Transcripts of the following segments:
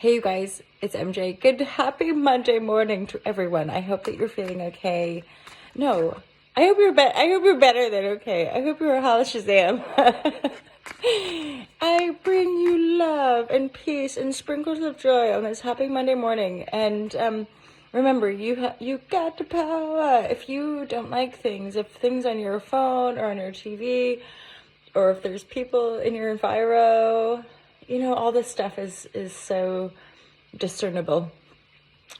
Hey you guys, it's MJ. Good happy Monday morning to everyone. I hope that you're feeling okay. No, I hope you're better than okay. I hope you're Holla Shazam. I bring you love and peace and sprinkles of joy on this happy Monday morning. And remember, you got the power. If you don't like things, if things on your phone or on your TV, or if there's people in your enviro, all this stuff is so discernible.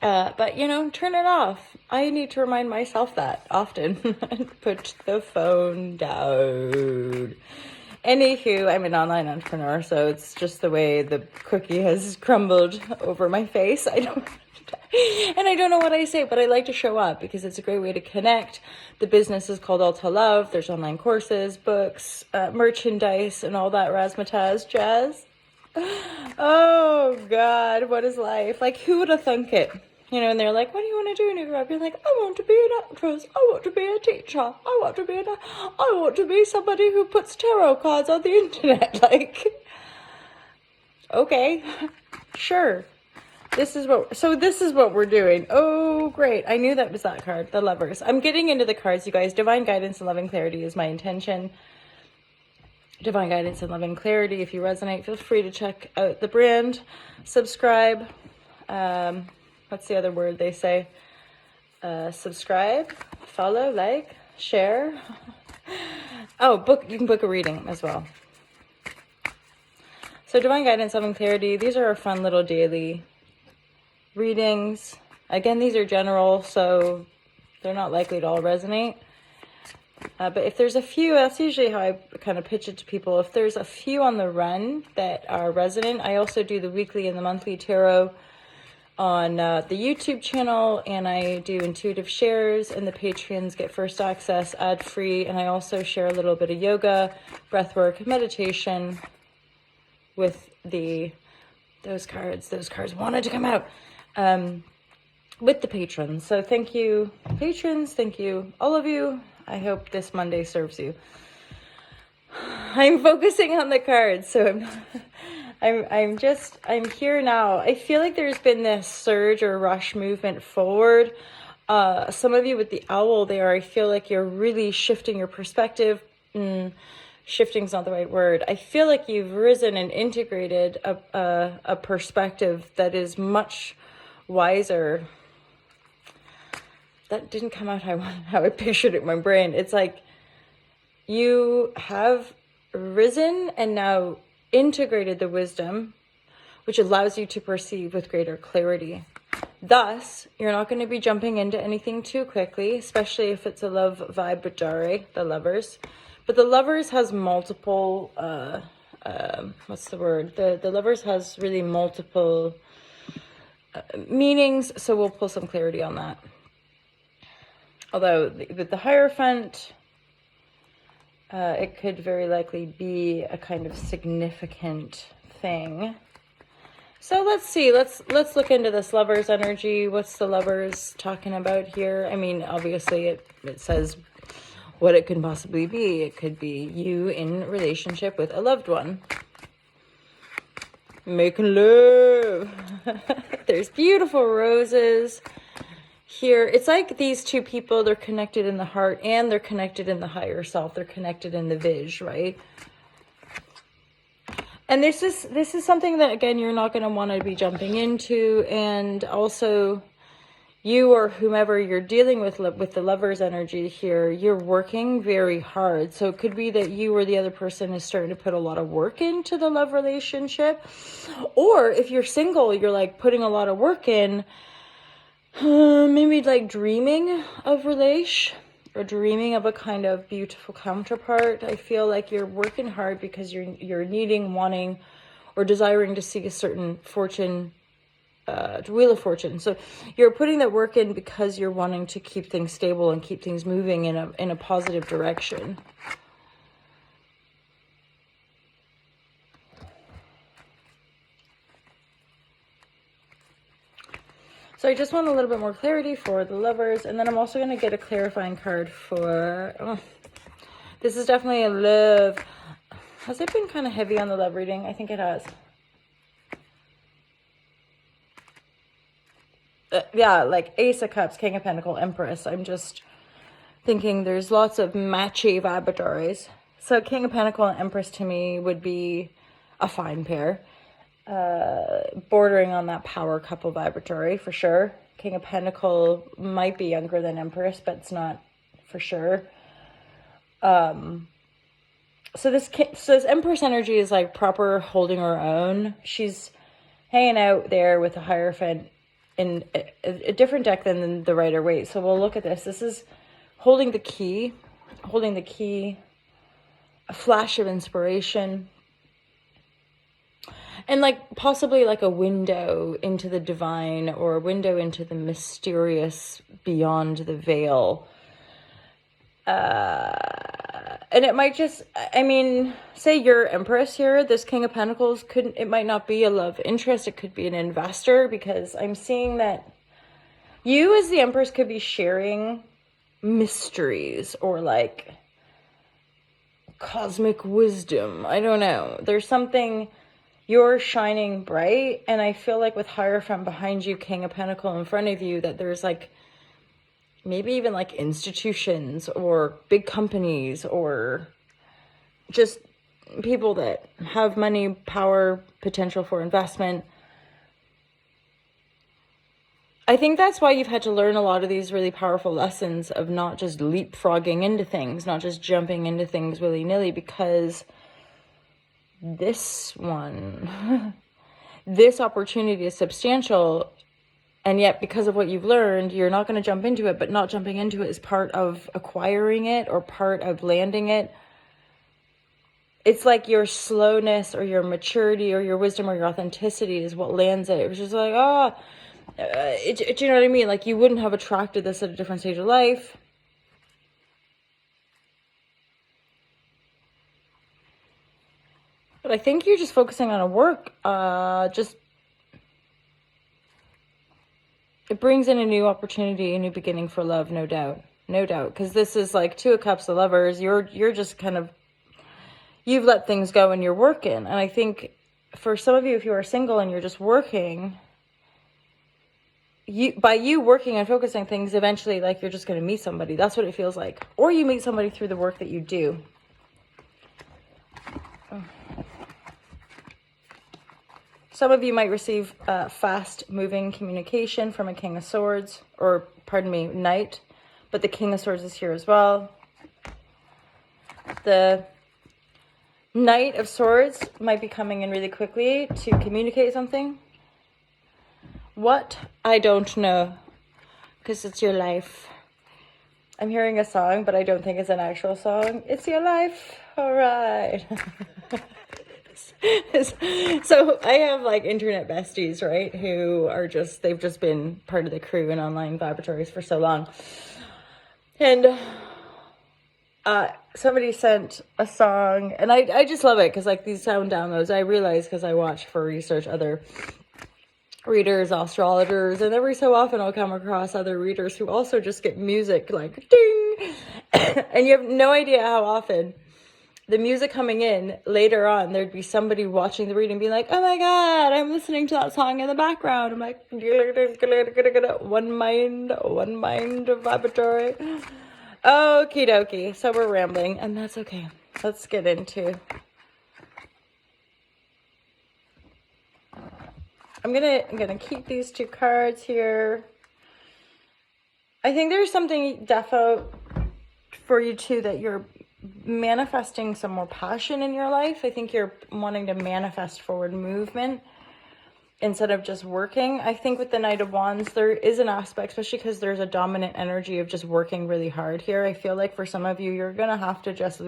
But, turn it off. I need to remind myself that often. Put the phone down. Anywho, I'm an online entrepreneur, so it's just the way the cookie has crumbled over my face. I don't know what I say, but I like to show up because it's a great way to connect. The business is called All to Love. There's online courses, books, merchandise, and all that razzmatazz jazz. Oh God, what is life? Like, who would have thunk it? And they're like, what do you want to do when you grow up? You're like, I want to be an actress. I want to be a teacher. I want to be somebody who puts tarot cards on the internet. Like, okay, sure. This is what we're doing. Oh, great. I knew that was that card, the Lovers. I'm getting into the cards, you guys. Divine guidance and loving clarity is my intention. Divine guidance and loving clarity. If you resonate, feel free to check out the brand. Subscribe. What's the other word they say? Subscribe, follow, like, share. Oh, you can book a reading as well. So divine guidance, loving clarity. These are our fun little daily readings. Again, these are general, so they're not likely to all resonate. But if there's a few, that's usually how I kind of pitch it to people. If there's a few on the run that are resonant, I also do the weekly and the monthly tarot on the YouTube channel, and I do intuitive shares, and the Patreons get first access ad-free, and I also share a little bit of yoga, breathwork, meditation with those cards. Those cards wanted to come out with the patrons. So thank you, patrons. Thank you, all of you. I hope this Monday serves you. I'm focusing on the cards, so I'm here now. I feel like there's been this surge or rush movement forward. Some of you with the owl there, I feel like you're really shifting your perspective. Shifting's not the right word. I feel like you've risen and integrated a perspective that is much wiser. That didn't come out how I pictured it in my brain. It's like you have risen and now integrated the wisdom, which allows you to perceive with greater clarity. Thus, you're not going to be jumping into anything too quickly, especially if it's a love vibe with Dare, the Lovers. But the Lovers has multiple, what's the word? The Lovers has really multiple meanings, so we'll pull some clarity on that. Although with the Hierophant, it could very likely be a kind of significant thing. So let's see. Let's look into this Lovers energy. What's the Lovers talking about here? I mean, obviously it says what it could possibly be. It could be you in relationship with a loved one. Making love. There's beautiful roses. Here, it's like these two people, they're connected in the heart and they're connected in the higher self. They're connected in the viz, right? And this is something that, again, you're not going to want to be jumping into. And also, you or whomever you're dealing with the Lover's energy here, you're working very hard. So it could be that you or the other person is starting to put a lot of work into the love relationship. Or if you're single, you're like putting a lot of work in. Maybe like dreaming of relation or dreaming of a kind of beautiful counterpart. I feel like you're working hard because you're needing, wanting, or desiring to seek a certain fortune, wheel of fortune. So you're putting that work in because you're wanting to keep things stable and keep things moving in a positive direction. So I just want a little bit more clarity for the Lovers. And then I'm also going to get a clarifying card for... this is definitely a love. Has it been kind of heavy on the love reading? I think it has. yeah, like Ace of Cups, King of Pentacles, Empress. I'm just thinking there's lots of matchy vibratories. So King of Pentacles and Empress to me would be a fine pair. Bordering on that power couple vibratory for sure. King of Pentacles might be younger than Empress, but it's not for sure. So this Empress energy is like proper holding her own. She's hanging out there with the Hierophant in a different deck than the Rider-Waite. So we'll look at this. This is holding the key, a flash of inspiration, and like possibly like a window into the divine or a window into the mysterious beyond the veil. And it might just, I mean, say you're Empress here, this King of Pentacles it might not be a love interest, it could be an investor, because I'm seeing that you as the Empress could be sharing mysteries or like cosmic wisdom. I don't know. There's something, you're shining bright, and I feel like with Hierophant behind you, King of Pentacles in front of you, that there's like maybe even like institutions or big companies or just people that have money, power, potential for investment. I think that's why you've had to learn a lot of these really powerful lessons of not just leapfrogging into things, not just jumping into things willy-nilly, because this one, this opportunity is substantial. And yet, because of what you've learned, you're not going to jump into it, but not jumping into it is part of acquiring it or part of landing it. It's like your slowness or your maturity or your wisdom or your authenticity is what lands it. It was just like, you know what I mean? Like, you wouldn't have attracted this at a different stage of life. But I think you're just focusing on a work, it brings in a new opportunity, a new beginning for love, no doubt. No doubt. Because this is like Two of Cups of Lovers. You're just kind of, you've let things go and you're working. And I think for some of you, if you are single and you're just working, by you working and focusing things, eventually like you're just going to meet somebody. That's what it feels like. Or you meet somebody through the work that you do. Some of you might receive fast-moving communication from a King of Swords, or, pardon me, Knight. But the King of Swords is here as well. The Knight of Swords might be coming in really quickly to communicate something. What? I don't know. Because it's your life. I'm hearing a song, but I don't think it's an actual song. It's your life. All right. So I have like internet besties, right, who are just, they've just been part of the crew in online vibratories for so long. And somebody sent a song, and I just love it because like these sound downloads, I realize because I watch for research other readers, astrologers, and every so often I'll come across other readers who also just get music like ding. And you have no idea how often the music coming in later on, there'd be somebody watching the reading being like, oh my God, I'm listening to that song in the background. I'm like, one mind vibratory. Okie dokie. So we're rambling, and that's okay. Let's get into. I'm gonna keep these two cards here. I think there's something defo for you too, that you're manifesting some more passion in your life. I think you're wanting to manifest forward movement instead of just working. I think with the Knight of Wands, there is an aspect, especially because there's a dominant energy of just working really hard here. I feel like for some of you, you're gonna have to just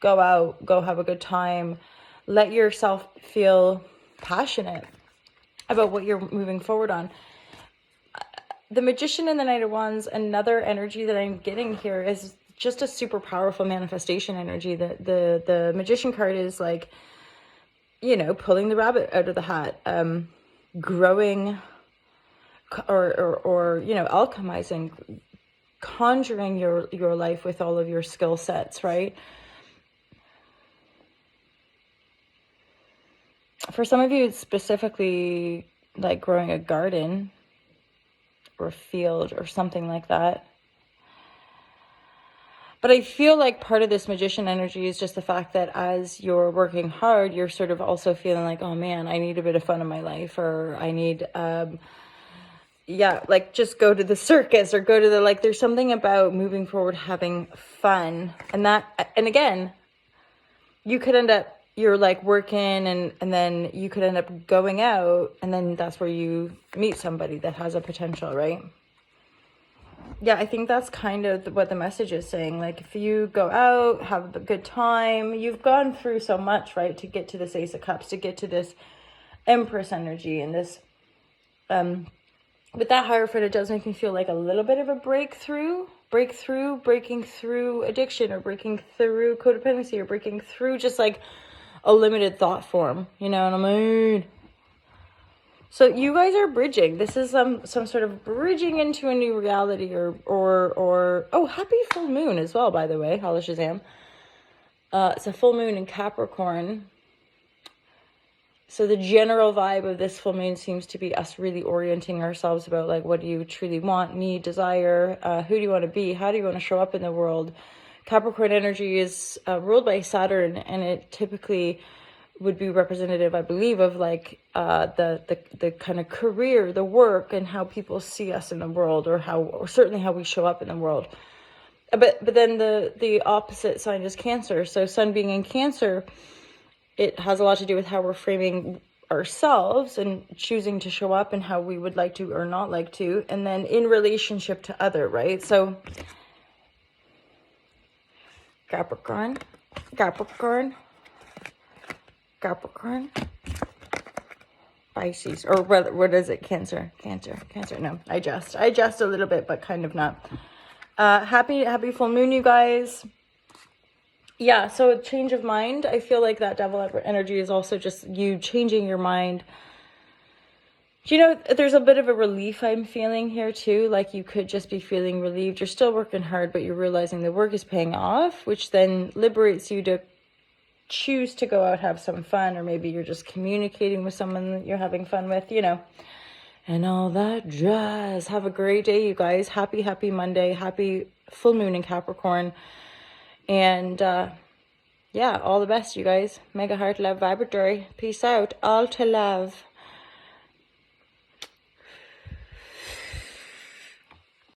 go out, go have a good time, let yourself feel passionate about what you're moving forward on. The Magician and the Knight of Wands, another energy that I'm getting here is just a super powerful manifestation energy. The Magician card is like, you know, pulling the rabbit out of the hat, growing, or you know, alchemizing, conjuring your life with all of your skill sets, right? For some of you, it's specifically like growing a garden. or a field or something like that. But I feel like part of this magician energy is just the fact that as you're working hard, you're sort of also feeling like, oh man, I need a bit of fun in my life, or I need, like just go to the circus or go to the, like, there's something about moving forward, having fun. And again, you could end up, you're like working and then you could end up going out, and then that's where you meet somebody that has a potential, right? Yeah, I think that's kind of what the message is saying. Like, if you go out, have a good time, you've gone through so much, right, to get to this Ace of Cups, to get to this Empress energy, and this, with that Hierophant, it does make me feel like a little bit of a breaking through addiction, or breaking through codependency, or breaking through just like a limited thought form, you know what I mean? So you guys are bridging. This is some sort of bridging into a new reality, or oh, happy full moon as well, by the way. Holla Shazam. It's a full moon in Capricorn. So the general vibe of this full moon seems to be us really orienting ourselves about, like, what do you truly want, need, desire? Who do you want to be? How do you want to show up in the world? Capricorn energy is ruled by Saturn, and it typically would be representative, I believe, of like the kind of career, the work, and how people see us in the world, or certainly how we show up in the world. But then the opposite sign is Cancer. So Sun being in Cancer, it has a lot to do with how we're framing ourselves and choosing to show up, and how we would like to or not like to, and then in relationship to other, right? So Capricorn, Pisces, or what is it? Cancer. No, I jest a little bit, but kind of not. Happy full moon, you guys. Yeah, so a change of mind. I feel like that devil energy is also just you changing your mind. Do you know, there's a bit of a relief I'm feeling here too. Like, you could just be feeling relieved. You're still working hard, but you're realizing the work is paying off, which then liberates you to choose to go out, have some fun, or maybe you're just communicating with someone that you're having fun with, you know, and all that jazz. Have a great day, you guys. Happy Monday. Happy full moon in Capricorn. And yeah, all the best, you guys. Mega heart love vibratory. Peace out. All to love.